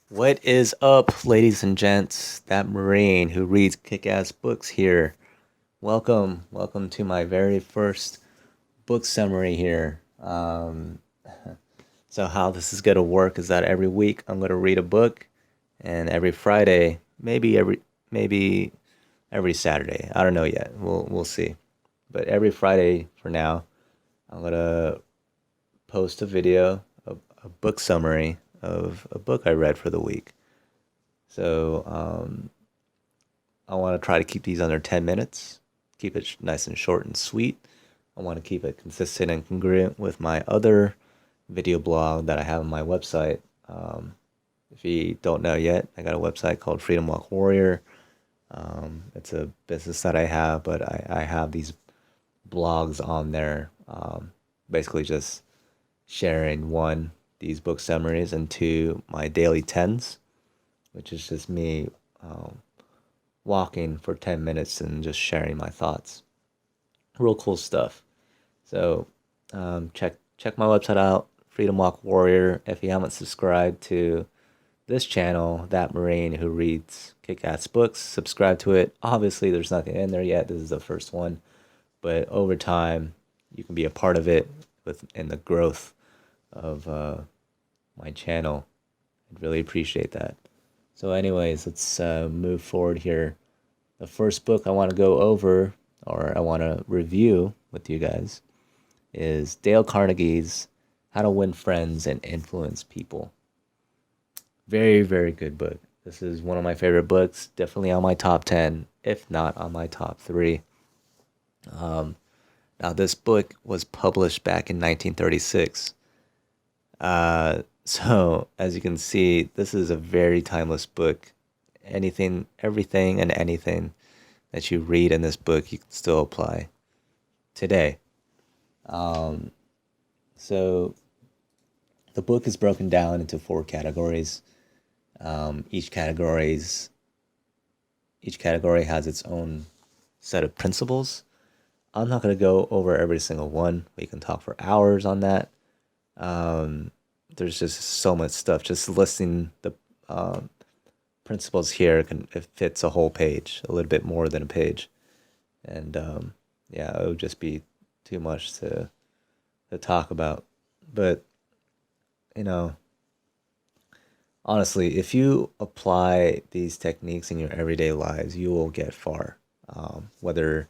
What is up, ladies and gents? That Marine who reads kick-ass books here. Welcome to my very first book summary here. So how this is gonna work is that every week I'm gonna read a book, and every Friday, maybe every Saturday. I don't know yet. We'll see. But every Friday for now, I'm gonna post a video, a book summary of a book I read for the week. So I want to try to keep these under 10 minutes, keep it nice and short and sweet. I want to keep it consistent and congruent with my other video blog that I have on my website. If you don't know yet, I got a website called Freedom Walk Warrior. It's a business that I have, but I have these blogs on there, basically just sharing one, these book summaries, and two, my daily tens, which is just me walking for 10 minutes and just sharing my thoughts. Real cool stuff. So check my website out, Freedom Walk Warrior. If you haven't subscribed to this channel, That Marine who reads kick-ass books, subscribe to it. Obviously, there's nothing in there yet. This is the first one, but over time, you can be a part of it in the growth of my channel. I'd really appreciate that. So anyways, let's move forward here. The first book I want to go over, or I want to review with you guys, is Dale Carnegie's How to Win Friends and Influence People. Very, very good book. This is one of my favorite books, definitely on my top 10, if not on my top 3. Now, this book was published back in 1936. So, as you can see, this is a very timeless book. Everything, and anything that you read in this book, you can still apply today. So, the book is broken down into 4 categories. Each category has its own set of principles. I'm not going to go over every single one. We can talk for hours on that. There's just so much stuff. Just listing the principles here it fits a whole page, a little bit more than a page, and yeah, it would just be too much to talk about. But you know, honestly, if you apply these techniques in your everyday lives, you will get far. Whether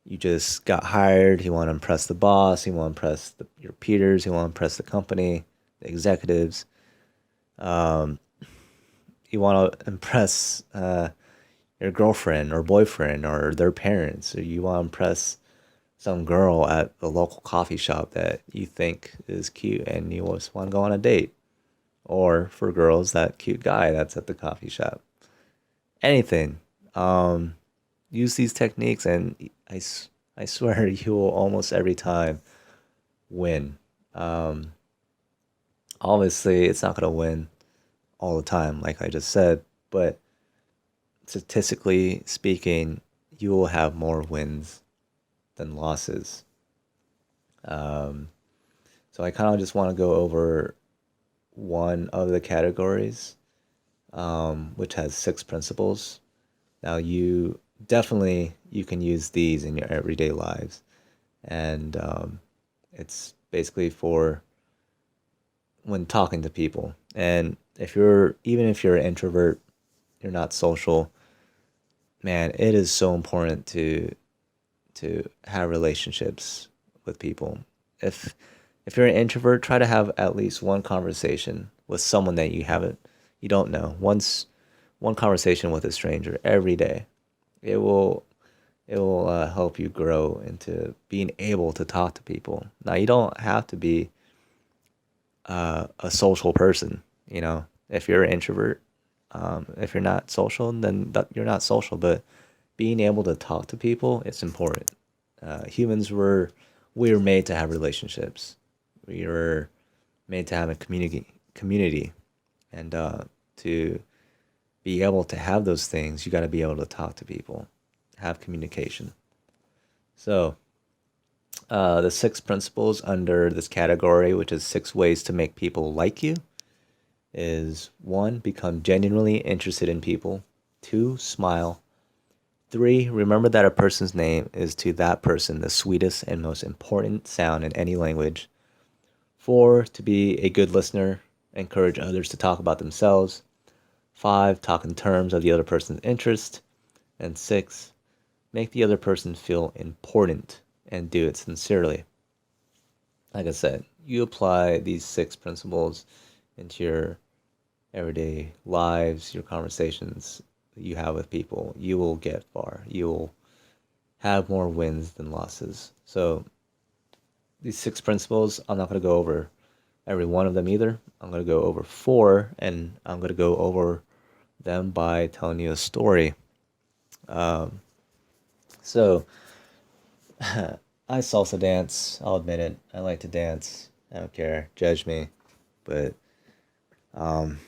you just got hired, you want to impress the boss, you want to impress your peers, you want to impress the company, the executives. You want to impress your girlfriend or boyfriend or their parents, or you want to impress some girl at the local coffee shop that you think is cute and you just want to go on a date. Or for girls, that cute guy that's at the coffee shop. Anything. Use these techniques, and I swear you will almost every time win. Obviously, it's not going to win all the time, like I just said, but statistically speaking, you will have more wins than losses. Um, so I kind of just want to go over one of the categories, which has 6 principles. Now you can use these in your everyday lives, and it's basically for when talking to people. And even if you're an introvert, you're not social, man, it is so important to have relationships with people. If if you're an introvert, try to have at least one conversation with someone that you don't know. One conversation with a stranger every day. It will help you grow into being able to talk to people. Now, you don't have to be a social person. If you're an introvert, if you're not social, then you're not social. But being able to talk to people, it's important. Humans we were made to have relationships. We were made to have a community, and to be able to have those things, you got to be able to talk to people, have communication. So, the 6 principles under this category, which is 6 ways to make people like you, is one, become genuinely interested in people. Two, smile. Three, remember that a person's name is to that person the sweetest and most important sound in any language. Four, to be a good listener, encourage others to talk about themselves. Five, talk in terms of the other person's interest. And six, make the other person feel important and do it sincerely. Like I said, you apply these six principles into your everyday lives, your conversations you have with people, you will get far. You will have more wins than losses. So these six principles, I'm not going to go over every one of them either. I'm going to go over four, and I'm going to go over them by telling you a story. Um, so I salsa dance. I'll admit it. I like to dance. I don't care. Judge me. But um,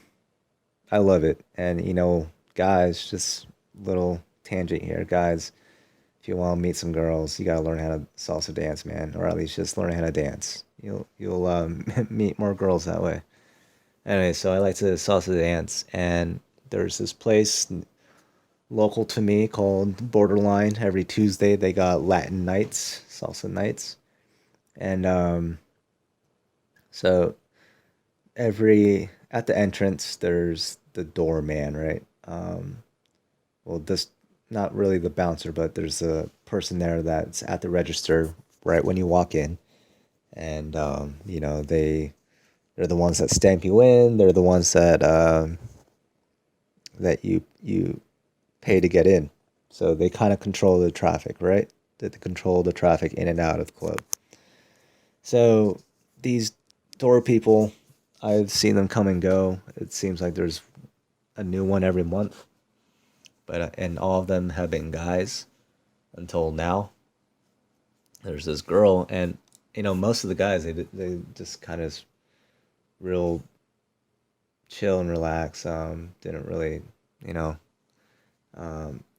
I love it. And, guys, just little tangent here. Guys, if you want to meet some girls, you got to learn how to salsa dance, man. Or at least just learn how to dance. You'll meet more girls that way. Anyway, so I like to salsa dance. And there's this place local to me called Borderline. Every Tuesday they got Latin nights, salsa nights, and so every at the entrance there's the doorman, right? Well, this not really the bouncer, but there's a person there that's at the register right when you walk in, and they're the ones that stamp you in. They're the ones that you pay to get in. So they kind of control the traffic, right? They control the traffic in and out of the club. So these door people, I've seen them come and go. It seems like there's a new one every month, but and all of them have been guys until now. There's this girl, and most of the guys they just kind of real chill and relax. Didn't really, you know,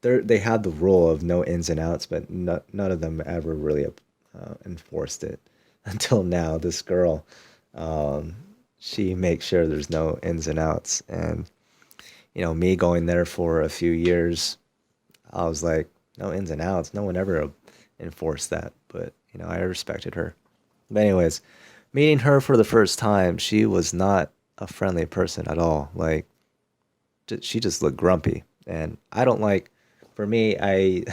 they had the rule of no ins and outs, but none of them ever really enforced it until now. This girl, um, she makes sure there's no ins and outs, and me going there for a few years, I was like, no ins and outs. No one ever enforced that, but I respected her. But anyways, meeting her for the first time, she was not a friendly person at all. Like she just looked grumpy, and I don't like. For me, I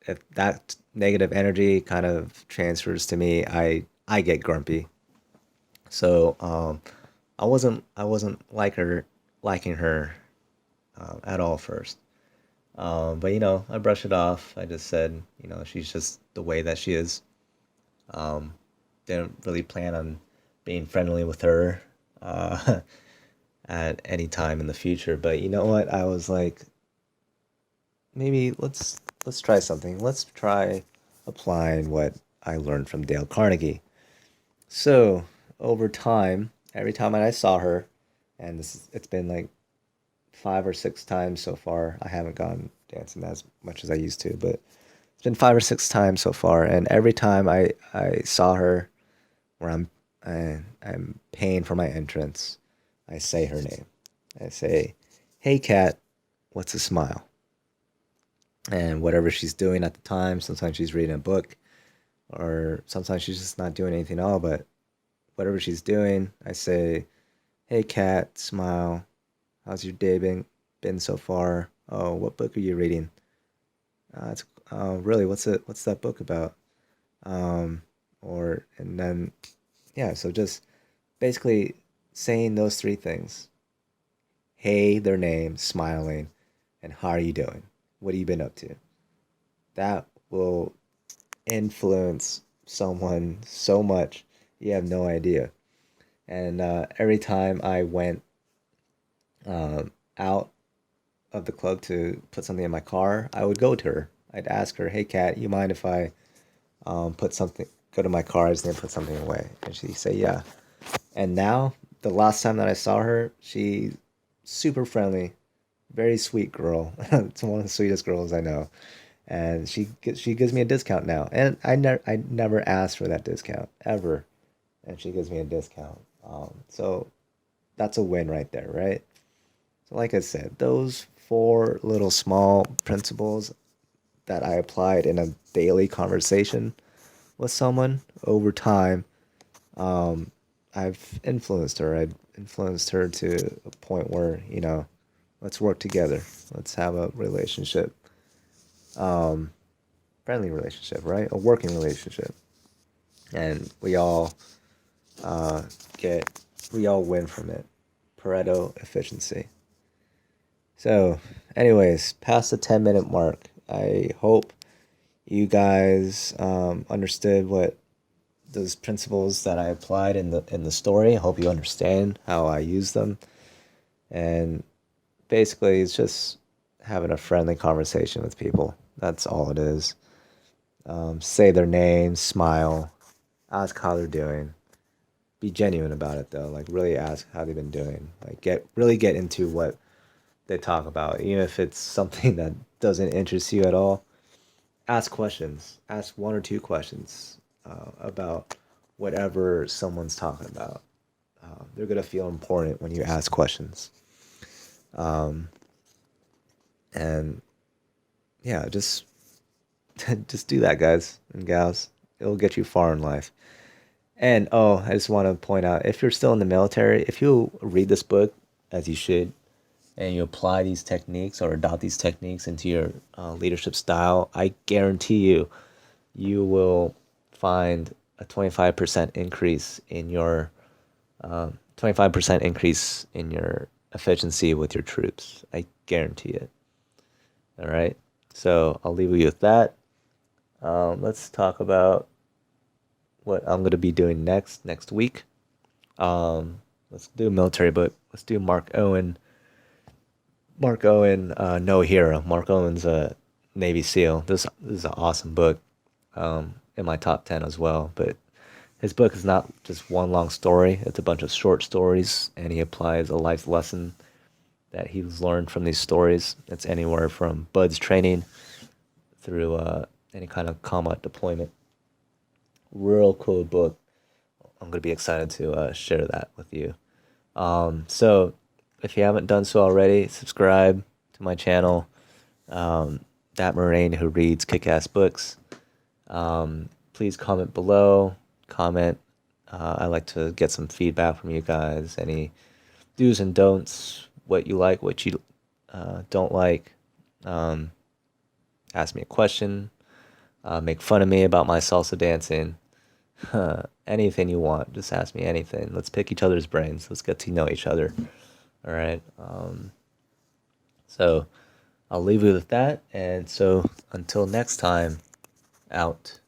if that negative energy kind of transfers to me, I get grumpy. So I wasn't liking her at all first. But I brush it off. I just said, she's just the way that she is. Um, didn't really plan on being friendly with her at any time in the future. But you know what? I was like, maybe let's try something. Let's try applying what I learned from Dale Carnegie. So over time, every time I saw her, and it's been like 5 or 6 times so far. I haven't gone dancing as much as I used to, but it's been 5 or 6 times so far. And every time I saw her, where I'm paying for my entrance, I say her name. I say, "Hey, Kat, what's a smile?" And whatever she's doing at the time, sometimes she's reading a book, or sometimes she's just not doing anything at all. But whatever she's doing, I say, "Hey, Kat, smile. How's your day been so far? Oh, what book are you reading? It's really, what's that book about?" Um, or and then yeah, so just basically saying those three things. Hey, their name, smiling, and how are you doing? What have you been up to? That will influence someone so much you have no idea. And every time I went out of the club to put something in my car, I would go to her. I'd ask her, "Hey, Kat, you mind if I put something, go to my car, I just need to put something away?" And she'd say, "Yeah." And now, the last time that I saw her, she super friendly, very sweet girl. It's one of the sweetest girls I know. And she gives me a discount now. And I never asked for that discount ever. And she gives me a discount. So That's a win right there, right? So, like I said, those four little small principles that I applied in a daily conversation with someone over time, um, I've influenced her. I've influenced her to a point where, let's work together. Let's have a relationship, friendly relationship, right? A working relationship. And uh, get, we all win from it. Pareto efficiency. So, anyways, past the 10-minute mark. I hope you guys understood what those principles that I applied in the story. I hope you understand how I use them. And basically, it's just having a friendly conversation with people. That's all it is. Say their name, smile, ask how they're doing. Be genuine about it though. Like really ask how they've been doing. Like get into what they talk about, even if it's something that doesn't interest you at all. Ask questions. Ask one or two questions about whatever someone's talking about. They're gonna feel important when you ask questions. And yeah, just just do that, guys and gals. It'll get you far in life. And oh, I just want to point out, if you're still in the military, if you read this book as you should, and you apply these techniques or adopt these techniques into your leadership style, I guarantee you, you will find a 25% increase in your 25% increase in your efficiency with your troops. I guarantee it. All right. So I'll leave you with that. Let's talk about what I'm going to be doing next week. Let's do a military book. Let's do Mark Owen. Mark Owen, No Hero. Mark Owen's a Navy SEAL. This is an awesome book. In my top 10 as well. But his book is not just one long story, it's a bunch of short stories, and he applies a life lesson that he's learned from these stories. It's anywhere from buds training through any kind of combat deployment. Real cool book. I'm going to be excited to share that with you. So, if you haven't done so already, subscribe to my channel, that Moraine who reads kick-ass books. Please comment below. Comment. I like to get some feedback from you guys. Any do's and don'ts, what you like, what you don't like. Ask me a question. Make fun of me about my salsa dancing. Anything you want. Just ask me anything. Let's pick each other's brains. Let's get to know each other. All right. So I'll leave you with that. And so until next time, out.